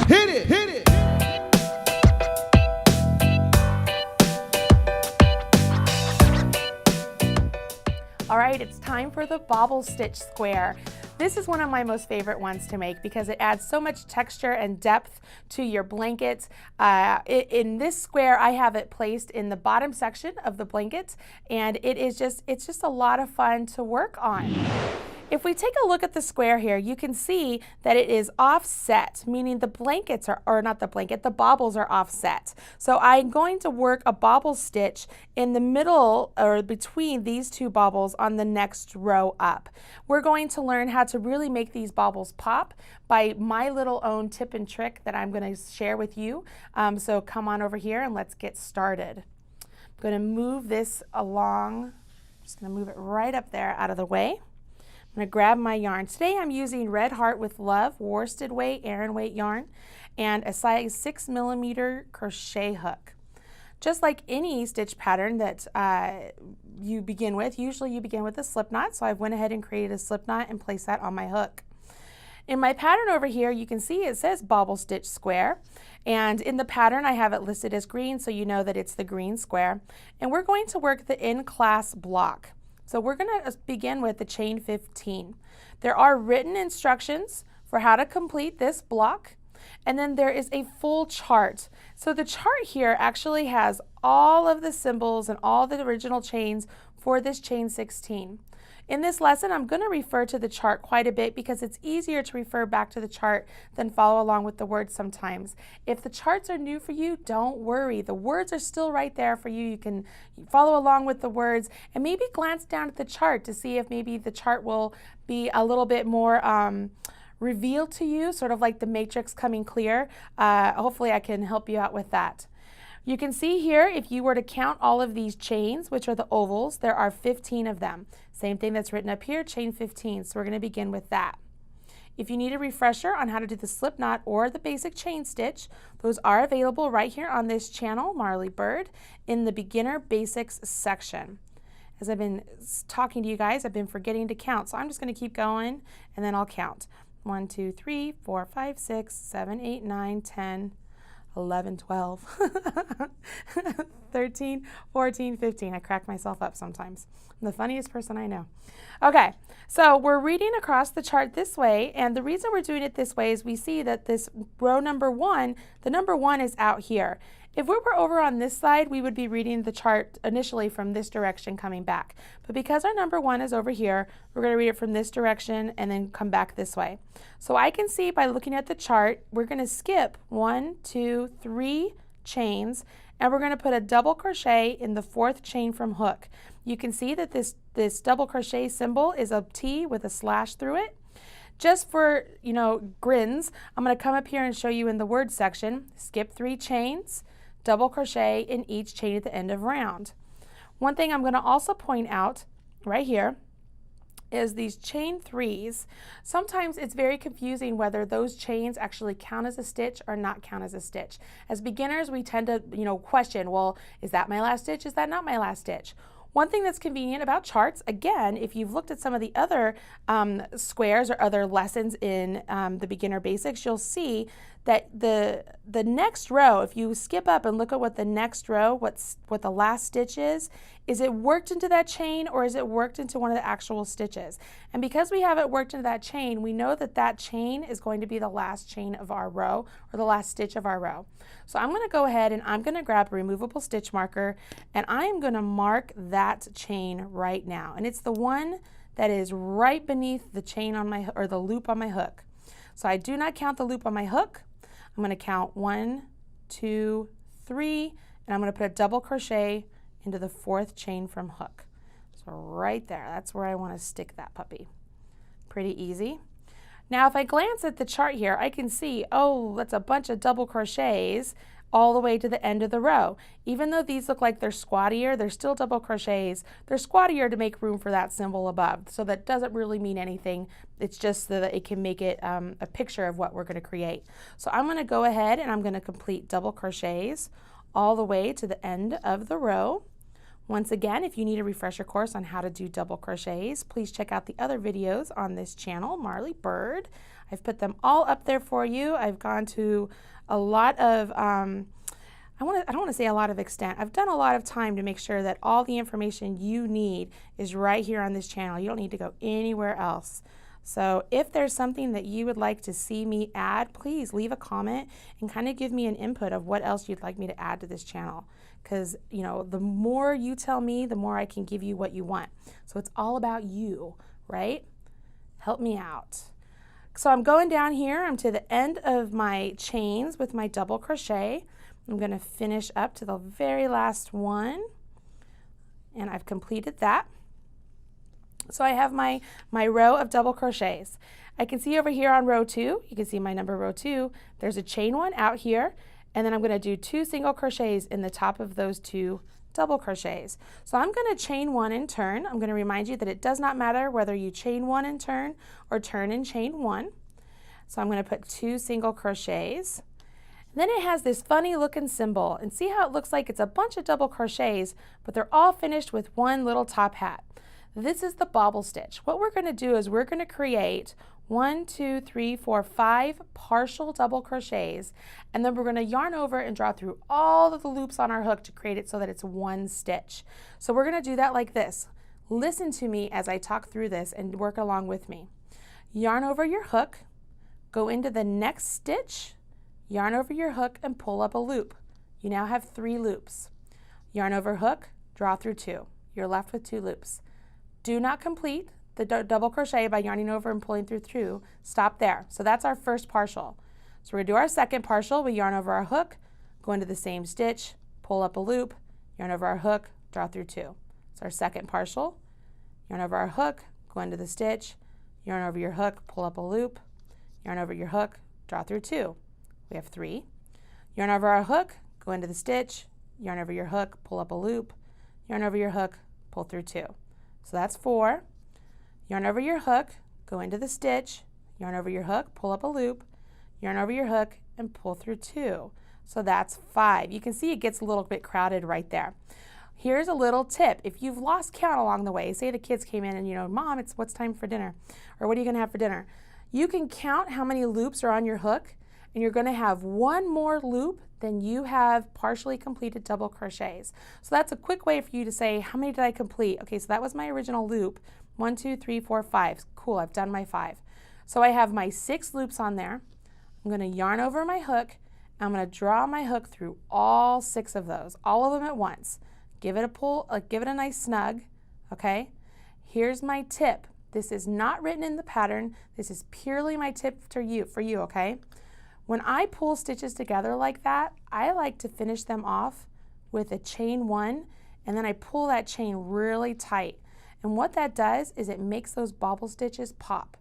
Hit it, hit it. All right, it's time for the bobble stitch square. This is one of my most favorite ones to make because it adds so much texture and depth to your blanket. In this square, I have it placed in the bottom section of the blanket, and it's just a lot of fun to work on. If we take a look at the square here, you can see that it is offset, meaning the blankets are, or not the blanket, the bobbles are offset. So I'm going to work a bobble stitch in the middle or between these two bobbles on the next row up. We're going to learn how to really make these bobbles pop by my little own tip and trick that I'm going to share with you. So come on over here and let's get started. I'm going to move this along. I'm just going to move it right up there out of the way. I'm going to grab my yarn. Today I'm using Red Heart with Love worsted weight, Aran weight yarn, and a size 6mm crochet hook. Just like any stitch pattern that you begin with, usually you begin with a slip knot, so I went ahead and created a slip knot and placed that on my hook. In my pattern over here, you can see it says bobble stitch square, and in the pattern I have it listed as green, so you know that it's the green square. And we're going to work the in-class block. So we're going to begin with the chain 15. There are written instructions for how to complete this block, and then there is a full chart. So the chart here actually has all of the symbols and all the original chains for this chain 16. In this lesson, I'm going to refer to the chart quite a bit because it's easier to refer back to the chart than follow along with the words sometimes. If the charts are new for you, don't worry. The words are still right there for you. You can follow along with the words and maybe glance down at the chart to see if maybe the chart will be a little bit more revealed to you, sort of like the matrix coming clear. Hopefully I can help you out with that. You can see here, if you were to count all of these chains, which are the ovals, there are 15 of them. Same thing that's written up here, chain 15. So we're going to begin with that. If you need a refresher on how to do the slip knot or the basic chain stitch, those are available right here on this channel, Marley Bird, in the beginner basics section. As I've been talking to you guys, I've been forgetting to count. So I'm just going to keep going and then I'll count. 1, 2, 3, 4, 5, 6, 7, 8, 9, 10, 11, 12, 13, 14, 15. I crack myself up sometimes. I'm the funniest person I know. Okay, so we're reading across the chart this way, and the reason we're doing it this way is we see that this row number 1, the number 1 is out here. If we were over on this side, we would be reading the chart initially from this direction coming back. But because our number 1 is over here, we're going to read it from this direction and then come back this way. So I can see by looking at the chart, we're going to skip 1, 2, 3 chains, and we're going to put a double crochet in the 4th chain from hook. You can see that this double crochet symbol is a T with a slash through it. Just for, grins, I'm going to come up here and show you in the word section, skip 3 chains, double crochet in each chain at the end of round. One thing I'm going to also point out right here is these chain 3s. Sometimes it's very confusing whether those chains actually count as a stitch or not count as a stitch. As beginners, we tend to, question, well, is that my last stitch? Is that not my last stitch? One thing that's convenient about charts, again, if you've looked at some of the other squares or other lessons in the beginner basics, you'll see that the next row, if you skip up and look at what the next row, what the last stitch is it worked into that chain or is it worked into one of the actual stitches? And because we have it worked into that chain, we know that that chain is going to be the last chain of our row or the last stitch of our row. So I'm going to go ahead and I'm going to grab a removable stitch marker and I am going to mark that chain right now. And it's the one that is right beneath the chain on my, or the loop on my hook. So I do not count the loop on my hook. I'm going to count 1, 2, 3, and I'm going to put a double crochet into the 4th chain from hook. So right there, that's where I want to stick that puppy. Pretty easy. Now if I glance at the chart here, I can see, oh, that's a bunch of double crochets all the way to the end of the row. Even though these look like they're squattier, they're still double crochets. They're squattier to make room for that symbol above. So that doesn't really mean anything. It's just so that it can make it a picture of what we're going to create. So I'm going to go ahead and I'm going to complete double crochets all the way to the end of the row. Once again, if you need a refresher course on how to do double crochets, please check out the other videos on this channel, Marley Bird. I've put them all up there for you. I've gone to a lot of, I don't want to say a lot of extent. I've done a lot of time to make sure that all the information you need is right here on this channel. You don't need to go anywhere else. So if there's something that you would like to see me add, please leave a comment and kind of give me an input of what else you'd like me to add to this channel. Because, you know, the more you tell me, the more I can give you what you want. So it's all about you, right? Help me out. So I'm going down here. I'm to the end of my chains with my double crochet. I'm going to finish up to the very last one. And I've completed that. So I have my row of double crochets. I can see over here on row 2, you can see my number row 2, there's a chain 1 out here, and then I'm going to do 2 single crochets in the top of those 2 double crochets. So I'm going to chain 1 and turn. I'm going to remind you that it does not matter whether you chain 1 and turn or turn and chain 1. So I'm going to put 2 single crochets. Then it has this funny looking symbol, and see how it looks like it's a bunch of double crochets, but they're all finished with one little top hat. This is the bobble stitch. What we're going to do is we're going to create 1, 2, 3, 4, 5 partial double crochets, and then we're going to yarn over and draw through all of the loops on our hook to create it so that it's one stitch. So we're going to do that like this. Listen to me as I talk through this and work along with me. Yarn over your hook, go into the next stitch, yarn over your hook and pull up a loop. You now have 3 loops. Yarn over hook, draw through 2. You're left with 2 loops. Do not complete the double crochet by yarning over and pulling through 2. Stop there. So that's our first partial. So we're going to do our second partial. We yarn over our hook, go into the same stitch, pull up a loop, yarn over our hook, draw through 2. It's our second partial. Yarn over our hook, go into the stitch, yarn over your hook, pull up a loop, yarn over your hook, draw through 2. We have 3. Yarn over our hook, go into the stitch, yarn over your hook, pull up a loop, yarn over your hook, pull through 2. So that's 4. Yarn over your hook, go into the stitch, yarn over your hook, pull up a loop, yarn over your hook, and pull through 2. So that's 5. You can see it gets a little bit crowded right there. Here's a little tip. If you've lost count along the way, say the kids came in and, you know, Mom, what's time for dinner? Or what are you going to have for dinner? You can count how many loops are on your hook, and you're going to have one more loop than you have partially completed double crochets. So that's a quick way for you to say, how many did I complete? Okay, so that was my original loop. 1, 2, 3, 4, 5. Cool, I've done my 5. So I have my 6 loops on there. I'm going to yarn over my hook. I'm going to draw my hook through all 6 of those, all of them at once. Give it a pull, give it a nice snug, okay? Here's my tip. This is not written in the pattern. This is purely my tip for you, okay? When I pull stitches together like that, I like to finish them off with a chain 1, and then I pull that chain really tight. And what that does is it makes those bobble stitches pop.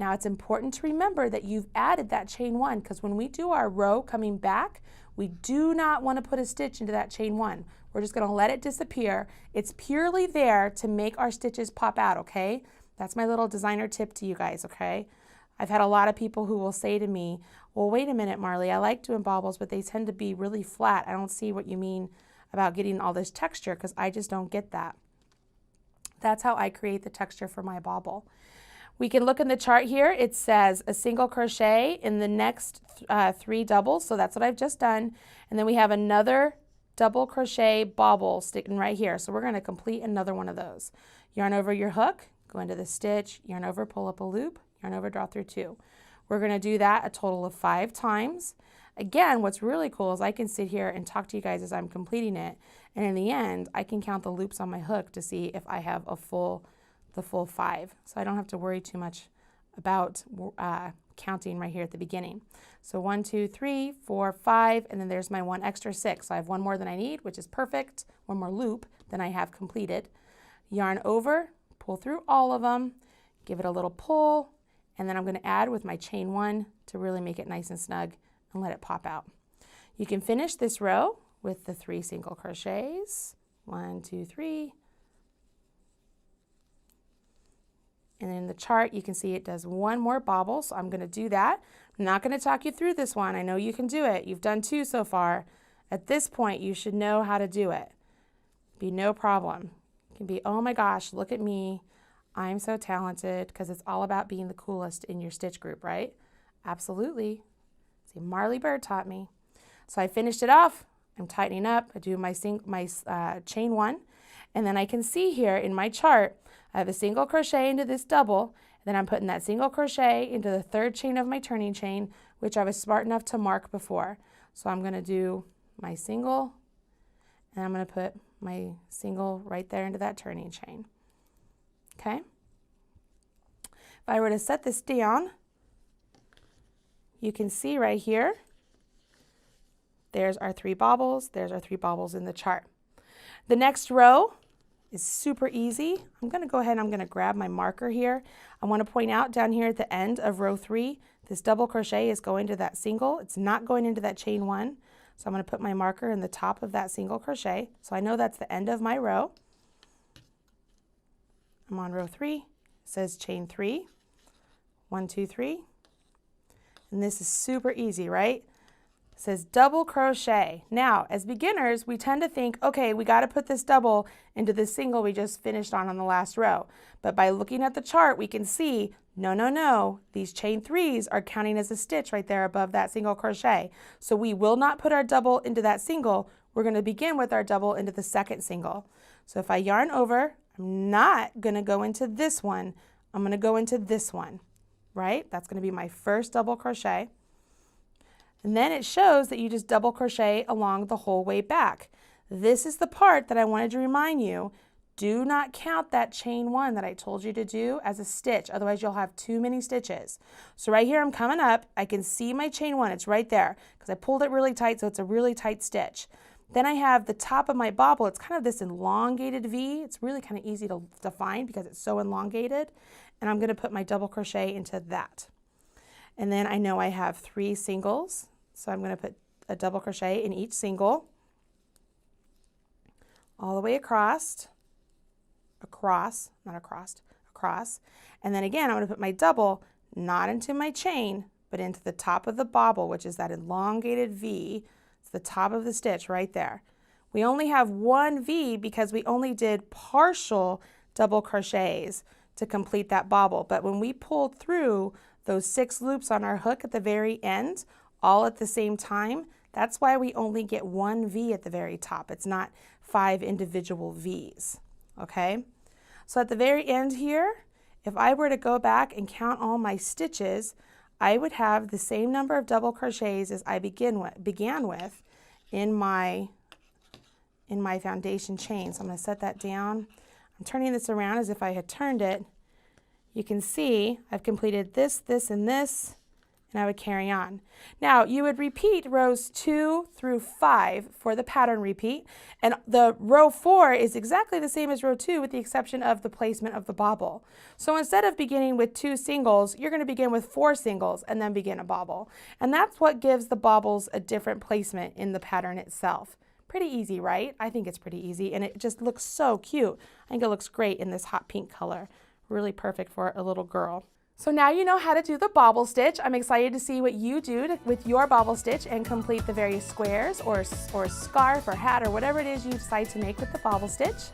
Now it's important to remember that you've added that chain 1, because when we do our row coming back, we do not want to put a stitch into that chain 1. We're just going to let it disappear. It's purely there to make our stitches pop out, okay? That's my little designer tip to you guys, okay? I've had a lot of people who will say to me, well, wait a minute, Marley, I like doing bobbles, but they tend to be really flat. I don't see what you mean about getting all this texture, because I just don't get that. That's how I create the texture for my bobble. We can look in the chart here. It says a single crochet in the next 3 doubles, so that's what I've just done. And then we have another double crochet bobble sticking right here. So we're going to complete another one of those. Yarn over your hook, go into the stitch, yarn over, pull up a loop, yarn over, draw through 2. We're going to do that a total of 5 times. Again, what's really cool is I can sit here and talk to you guys as I'm completing it, and in the end, I can count the loops on my hook to see if I have the full 5. So I don't have to worry too much about counting right here at the beginning. So 1, 2, 3, 4, 5, and then there's my 1 extra 6. So I have 1 more than I need, which is perfect. 1 more loop than I have completed. Yarn over, pull through all of them, give it a little pull, and then I'm going to add with my chain 1 to really make it nice and snug and let it pop out. You can finish this row with the 3 single crochets. 1, 2, 3. And in the chart, you can see it does 1 more bobble, so I'm going to do that. I'm not going to talk you through this one. I know you can do it. You've done 2 so far. At this point, you should know how to do it. Be no problem. It can be, oh my gosh, look at me. I'm so talented because it's all about being the coolest in your stitch group, right? Absolutely. See, Marley Bird taught me. So I finished it off. I'm tightening up. I do my chain one, and then I can see here in my chart, I have a single crochet into this double, and then I'm putting that single crochet into the third chain of my turning chain, which I was smart enough to mark before. So I'm going to do my single, and I'm going to put my single right there into that turning chain. Okay? If I were to set this down, you can see right here, there's our 3 bobbles. There's our 3 bobbles in the chart. The next row is super easy. I'm going to go ahead and I'm going to grab my marker here. I want to point out down here at the end of row 3, this double crochet is going to that single. It's not going into that chain 1. So I'm going to put my marker in the top of that single crochet. So I know that's the end of my row. I'm on row 3. It says chain 3. 1, 2, 3. And this is super easy, right? It says double crochet. Now, as beginners, we tend to think, okay, we got to put this double into this single we just finished on the last row. But by looking at the chart, we can see, no, these chain 3s are counting as a stitch right there above that single crochet. So we will not put our double into that single. We're going to begin with our double into the second single. So if I yarn over, I'm not going to go into this one. I'm going to go into this one, right? That's going to be my first double crochet. And then it shows that you just double crochet along the whole way back. This is the part that I wanted to remind you. Do not count that chain 1 that I told you to do as a stitch, otherwise you'll have too many stitches. So right here I'm coming up, I can see my chain 1, it's right there, because I pulled it really tight, so it's a really tight stitch. Then I have the top of my bobble, it's kind of this elongated V. It's really kind of easy to find because it's so elongated. And I'm going to put my double crochet into that. And then I know I have 3 singles, so I'm going to put a double crochet in each single, all the way across, and then again I'm going to put my double not into my chain, but into the top of the bobble, which is that elongated V. It's the top of the stitch right there. We only have 1 V because we only did partial double crochets to complete that bobble, but when we pulled through those 6 loops on our hook at the very end, all at the same time, that's why we only get 1 V at the very top. It's not 5 individual V's, okay? So at the very end here, if I were to go back and count all my stitches, I would have the same number of double crochets as I began with in my foundation chain. So I'm going to set that down. I'm turning this around as if I had turned it. You can see I've completed this, this, and this, and I would carry on. Now, you would repeat rows 2 through 5 for the pattern repeat, and the row 4 is exactly the same as row 2 with the exception of the placement of the bobble. So instead of beginning with 2 singles, you're going to begin with 4 singles and then begin a bobble. And that's what gives the bobbles a different placement in the pattern itself. Pretty easy, right? I think it's pretty easy, and it just looks so cute. I think it looks great in this hot pink color. Really perfect for a little girl. So now you know how to do the bobble stitch. I'm excited to see what you do with your bobble stitch and complete the various squares or scarf or hat or whatever it is you decide to make with the bobble stitch.